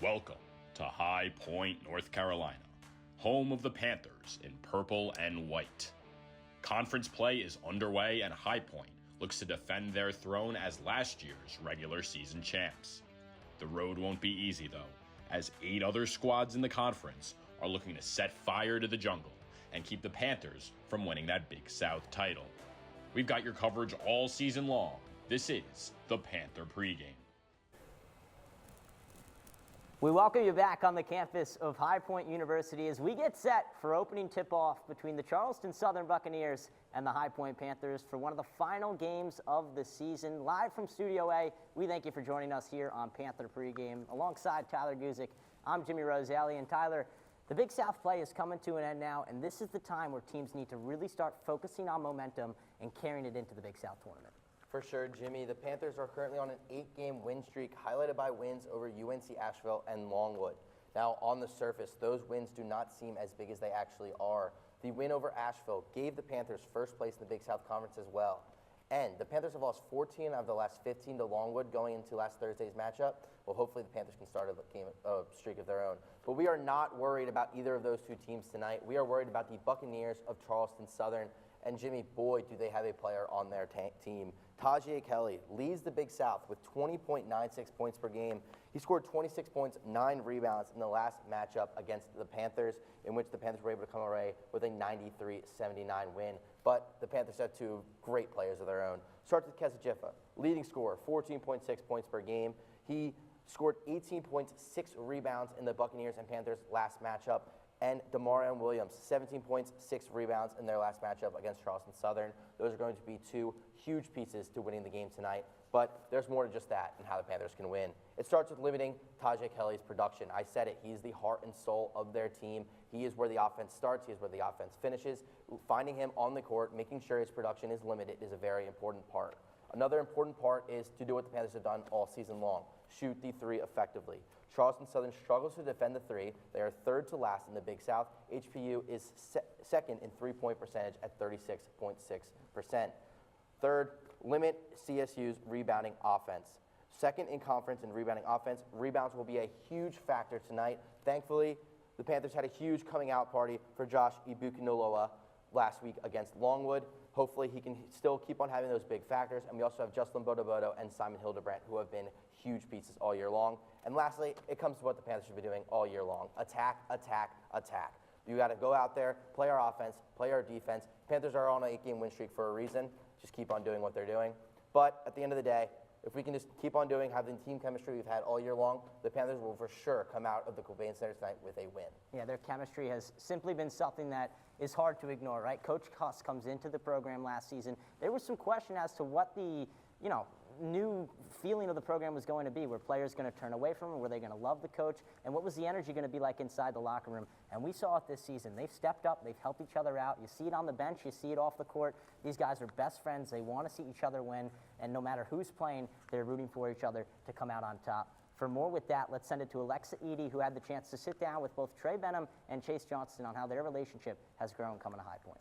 Welcome to High Point, North Carolina, home of the Panthers in purple and white. Conference play is underway and High Point looks to defend their throne as last year's regular season champs. The road won't be easy though, as 8 other squads in the conference are looking to set fire to the jungle and keep the Panthers from winning that Big South title. We've got your coverage all season long. This is the Panther Pregame. We welcome you back on the campus of High Point University as we get set for opening tip-off between the Charleston Southern Buccaneers and the High Point Panthers for one of the final games of the season. Live from Studio A, we thank you for joining us here on Panther Pregame. Alongside Tyler Guzik, I'm Jimmy Rosselli. And Tyler, the Big South play is coming to an end now, and this is the time where teams need to really start focusing on momentum and carrying it into the Big South tournament. For sure, Jimmy. The Panthers are currently on an 8-game win streak, highlighted by wins over UNC Asheville and Longwood. Now, on the surface, those wins do not seem as big as they actually are. The win over Asheville gave the Panthers first place in the Big South Conference as well. And the Panthers have lost 14 out of the last 15 to Longwood going into last Thursday's matchup. Well, hopefully the Panthers can start a streak of their own. But we are not worried about either of those two teams tonight. We are worried about the Buccaneers of Charleston Southern. And Jimmy, boy, do they have a player on their team. Tajay Kelly leads the Big South with 20.96 points per game. He scored 26 points, 9 rebounds in the last matchup against the Panthers, in which the Panthers were able to come away with a 93-79 win. But the Panthers have 2 great players of their own. Starts with Kesajifa, leading scorer, 14.6 points per game. He scored 18.6 rebounds in the Buccaneers and Panthers last matchup. And Demarion Williams, 17 points, 6 rebounds in their last matchup against Charleston Southern. Those are going to be 2 huge pieces to winning the game tonight. But there's more to just that and how the Panthers can win. It starts with limiting Tajay Kelly's production. I said it, he's the heart and soul of their team. He is where the offense starts, he is where the offense finishes. Finding him on the court, making sure his production is limited is a very important part. Another important part is to do what the Panthers have done all season long, shoot the 3 effectively. Charleston Southern struggles to defend the 3. They are 3rd to last in the Big South. HPU is second in three-point percentage at 36.6%. Third, limit CSU's rebounding offense. Second in conference in rebounding offense. Rebounds will be a huge factor tonight. Thankfully, the Panthers had a huge coming out party for Josh Ibukinoloa last week against Longwood. Hopefully he can still keep on having those big factors. And we also have Justin Bodobodo and Simon Hildebrandt, who have been huge pieces all year long. And lastly, it comes to what the Panthers should be doing all year long. Attack, attack, attack. You got to go out there, play our offense, play our defense. Panthers are on an 8-game win streak for a reason. Just keep on doing what they're doing. But at the end of the day, if we can just keep on having team chemistry we've had all year long, the Panthers will for sure come out of the Cobain Center tonight with a win. Yeah, their chemistry has simply been something that is hard to ignore, right? Coach Cuss comes into the program last season. There was some question as to what the, new feeling of the program was going to be. Were players going to turn away from him? Were they going to love the coach? And what was the energy going to be like inside the locker room? And we saw it this season. They've stepped up. They've helped each other out. You see it on the bench. You see it off the court. These guys are best friends. They want to see each other win. And no matter who's playing, they're rooting for each other to come out on top. For more with that, let's send it to Alexa Eady, who had the chance to sit down with both Trey Benham and Chase Johnston on how their relationship has grown coming to High Point.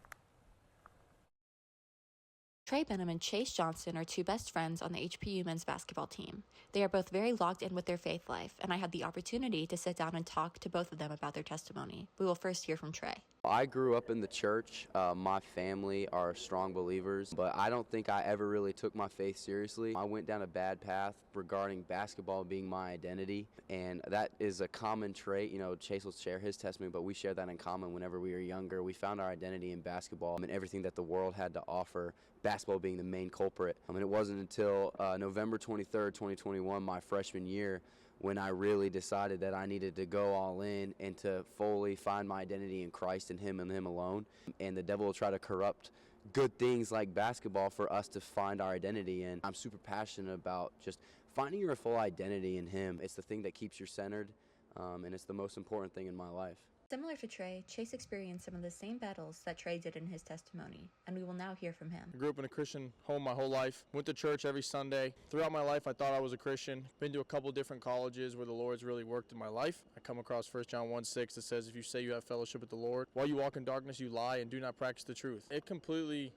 Trey Benham and Chase Johnston are 2 best friends on the HPU men's basketball team. They are both very logged in with their faith life, and I had the opportunity to sit down and talk to both of them about their testimony. We will first hear from Trey. I grew up in the church. My family are strong believers, but I don't think I ever really took my faith seriously. I went down a bad path regarding basketball being my identity, and that is a common trait. Chase will share his testimony, but we share that in common whenever we were younger. We found our identity in basketball and everything that the world had to offer, basketball being the main culprit. It wasn't until November 23rd, 2021, my freshman year, when I really decided that I needed to go all in and to fully find my identity in Christ and Him alone. And the devil will try to corrupt good things like basketball for us to find our identity in. I'm super passionate about just finding your full identity in Him. It's the thing that keeps you centered, and it's the most important thing in my life. Similar to Trey, Chase experienced some of the same battles that Trey did in his testimony, and we will now hear from him. I grew up in a Christian home my whole life, went to church every Sunday. Throughout my life, I thought I was a Christian. Been to a couple different colleges where the Lord's really worked in my life. I come across 1 John 1:6 that says, if you say you have fellowship with the Lord, while you walk in darkness, you lie and do not practice the truth. It completely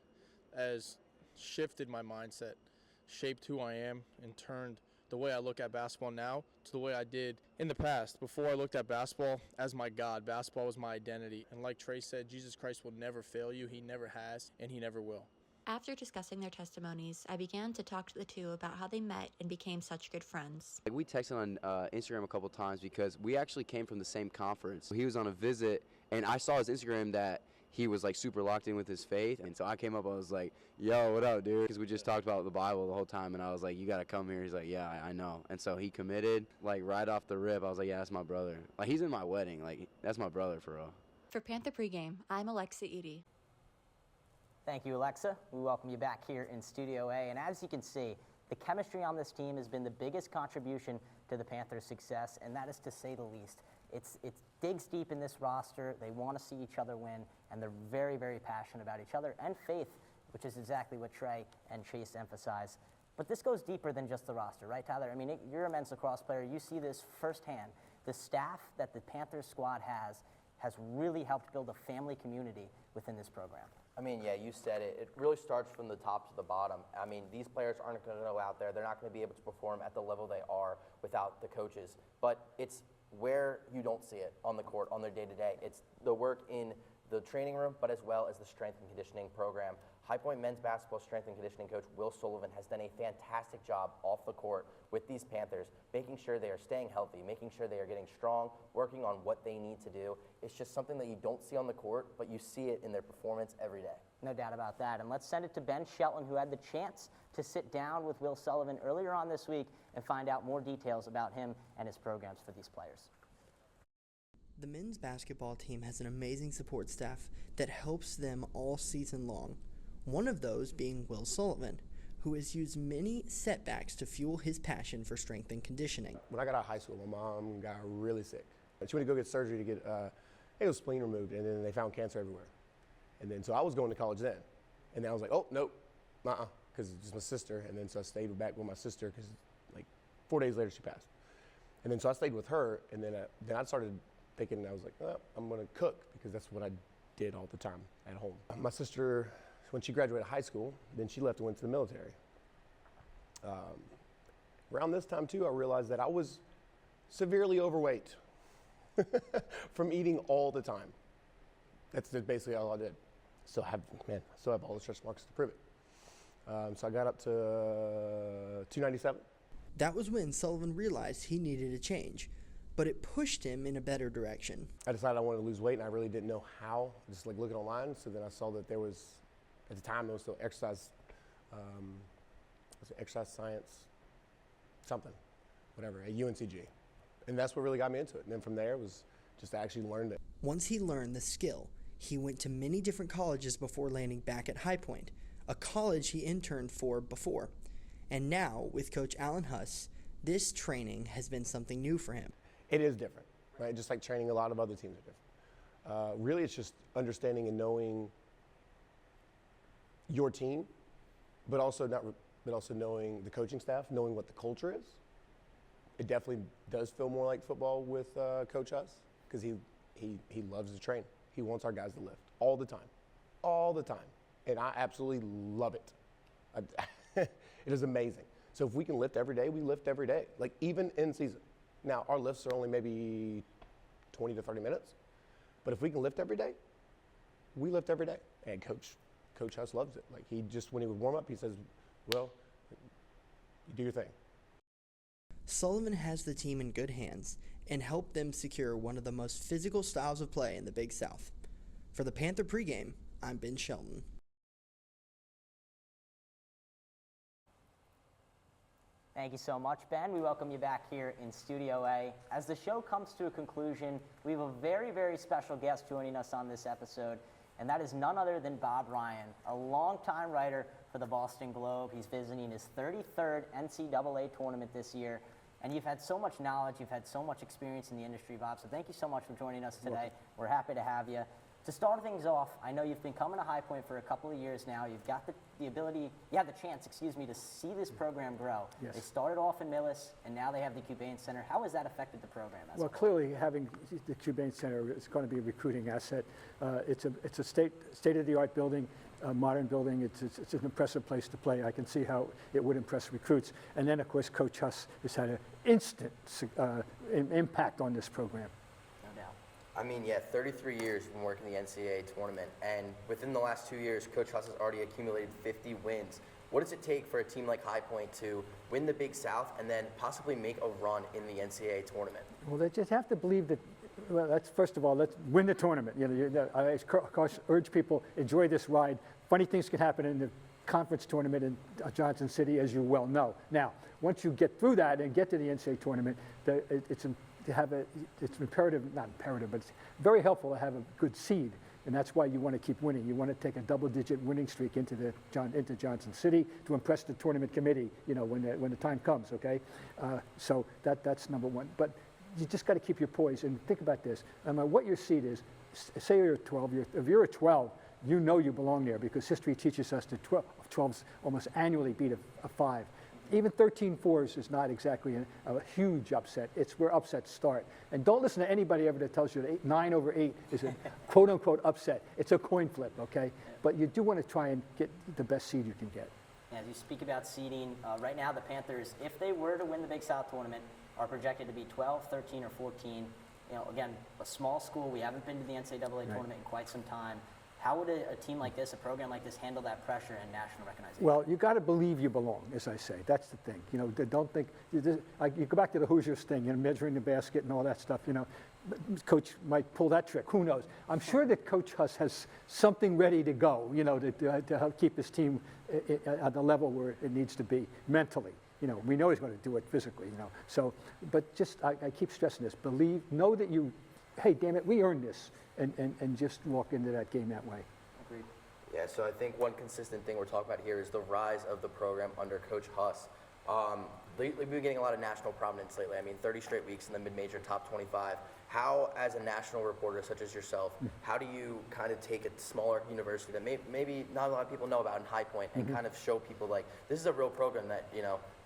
has shifted my mindset, shaped who I am, and turned the way I look at basketball now to the way I did in the past. Before I looked at basketball as my God, basketball was my identity. And like Trey said, Jesus Christ will never fail you. He never has, and he never will. After discussing their testimonies, I began to talk to the two about how they met and became such good friends. We texted on Instagram a couple times because we actually came from the same conference. He was on a visit, and I saw his Instagram that he was like super locked in with his faith, and so I came up, I was like, yo, what up, dude? Because we just talked about the Bible the whole time, and I was like, you got to come here. He's like, yeah, I know. And so he committed, like right off the rip. I was like, yeah, that's my brother. Like, he's in my wedding. Like, that's my brother for real. For Panther Pregame, I'm Alexa Eady. Thank you, Alexa. We welcome you back here in Studio A. And as you can see, the chemistry on this team has been the biggest contribution to the Panthers' success, and that is to say the least. It digs deep in this roster. They want to see each other win, and they're very, very passionate about each other and faith, which is exactly what Trey and Chase emphasize. But this goes deeper than just the roster, right, Tyler? I mean, you're a men's lacrosse player. You see this firsthand. The staff that the Panthers squad has really helped build a family community within this program. I mean, yeah, you said it. It really starts from the top to the bottom. I mean, these players aren't going to go out there. They're not going to be able to perform at the level they are without the coaches. But it's where you don't see it on the court, on their day-to-day. It's the work in the training room, but as well as the strength and conditioning program. High Point men's basketball strength and conditioning coach Will Sullivan has done a fantastic job off the court with these Panthers, making sure they are staying healthy, making sure they are getting strong, working on what they need to do. It's just something that you don't see on the court, but you see it in their performance every day. No doubt about that. And let's send it to Ben Shelton, who had the chance to sit down with Will Sullivan earlier on this week and find out more details about him and his programs for these players. The men's basketball team has an amazing support staff that helps them all season long. One of those being Will Sullivan, who has used many setbacks to fuel his passion for strength and conditioning. When I got out of high school, my mom got really sick. And she went to go get surgery to get a spleen removed, and then they found cancer everywhere. And then, so I was going to college then. And then I was like, oh, nope, because it's just my sister. And then so I stayed back with my sister because like 4 days later she passed. And then so I stayed with her, and then I started thinking, I was like, oh, I'm going to cook because that's what I did all the time at home. My sister, when she graduated high school, then she left and went to the military. Around this time too, I realized that I was severely overweight from eating all the time. That's basically all I did. Still have all the stretch marks to prove it. So I got up to 297. That was when Sullivan realized he needed a change, but it pushed him in a better direction. I decided I wanted to lose weight, and I really didn't know how. Just like looking online, so then I saw that there was, at the time, there was still exercise science, something, whatever, at UNCG. And that's what really got me into it. And then from there, it was just I actually learned it. Once he learned the skill, he went to many different colleges before landing back at High Point, a college he interned for before. And now, with Coach Alan Huss, this training has been something new for him. It is different, right? Just like training a lot of other teams are different. Really, it's just understanding and knowing your team, but also knowing the coaching staff, knowing what the culture is. It definitely does feel more like football with Coach Huss because he loves to train. He wants our guys to lift all the time, and I absolutely love it. It is amazing. So if we can lift every day, we lift every day, like even in season. Now, our lifts are only maybe 20 to 30 minutes, but if we can lift every day, we lift every day. And Coach Huss loves it. Like he just, when he would warm up, he says, well, you do your thing. Sullivan has the team in good hands and helped them secure one of the most physical styles of play in the Big South. For the Panther Pregame, I'm Ben Shelton. Thank you so much, Ben. We welcome you back here in Studio A. As the show comes to a conclusion, we have a very, very special guest joining us on this episode, and that is none other than Bob Ryan, a longtime writer for the Boston Globe. He's visiting his 33rd NCAA tournament this year, and you've had so much knowledge, you've had so much experience in the industry, Bob, so thank you so much for joining us today. We're happy to have you. To start things off, I know you've been coming to High Point for a couple of years now. You've got the ability, you have the chance, to see this program grow. Yes. They started off in Millis, and now they have the Cubain Center. How has that affected the program? Well, clearly having the Cubain Center is going to be a recruiting asset. It's a state-of-the-art building. modern building. It's an impressive place to play. I can see how it would impress recruits. And then, of course, Coach Huss has had an instant impact on this program. No doubt. I mean, yeah, 33 years been working the NCAA tournament, and within the last 2 years, Coach Huss has already accumulated 50 wins. What does it take for a team like High Point to win the Big South and then possibly make a run in the NCAA tournament? Well, they just have to believe that. Well, that's first of all, let's win the tournament. I of course urge people, enjoy this ride. Funny things can happen in the conference tournament in Johnson City, as you well know. Now, once you get through that and get to the NCAA tournament, it's imperative, not imperative, but it's very helpful to have a good seed. And that's why you want to keep winning. You want to take a double-digit winning streak into Johnson City to impress the tournament committee, when the time comes, okay? So that's number one. But you just got to keep your poise and think about this. No matter what your seed is, say you're 12, if you're a 12, you know you belong there because history teaches us that 12s almost annually beat a 5. Even 13-4s is not exactly a huge upset. It's where upsets start. And don't listen to anybody ever that tells you that 9 over 8 is a quote-unquote upset. It's a coin flip, okay? But you do want to try and get the best seed you can get. As you speak about seeding, right now the Panthers, if they were to win the Big South tournament, are projected to be 12, 13, or 14. Again, a small school. We haven't been to the NCAA tournament in quite some time. How would a team like this, a program like this, handle that pressure and national recognition? Well, you got to believe you belong, as I say. That's the thing. Don't think you go back to the Hoosiers thing, measuring the basket and all that stuff. Coach might pull that trick. Who knows? I'm sure that Coach Huss has something ready to go. To help keep his team at the level where it needs to be mentally. We know he's going to do it physically. So, but just I keep stressing this. Know that hey, damn it, we earned this. And just walk into that game that way. Agreed. Yeah, so I think one consistent thing we're talking about here is the rise of the program under Coach Huss. We've been getting a lot of national prominence lately. I mean, 30 straight weeks in the mid-major top 25. How, as a national reporter such as yourself, how do you kind of take a smaller university that maybe not a lot of people know about in High Point and kind of show people like, this is a real program that,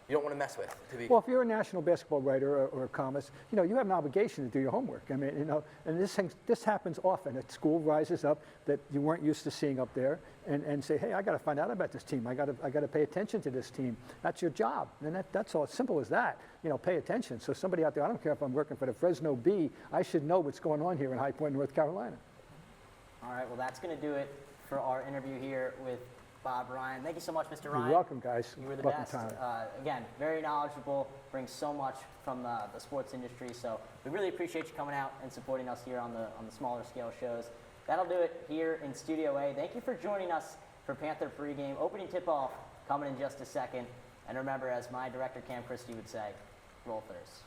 you don't want to mess with? Well, if you're a national basketball writer or a columnist, you have an obligation to do your homework. I mean, and this happens often. A school rises up that you weren't used to seeing up there, and say, hey, I got to find out about this team. I got to pay attention to this team. That's your job, and that's all. As simple as that. Pay attention. So somebody out there, I don't care if I'm working for the Fresno Bee, I should know what's going on here in High Point, North Carolina. All right. Well, that's going to do it for our interview here with Bob Ryan. Thank you so much, Mr. Ryan. You're welcome, guys. You were the welcome best. Again, very knowledgeable, brings so much from the sports industry. So we really appreciate you coming out and supporting us here on the smaller scale shows. That'll do it here in Studio A. Thank you for joining us for Panther Pregame. Opening tip-off coming in just a second. And remember, as my director, Cam Christie, would say, roll Thurs.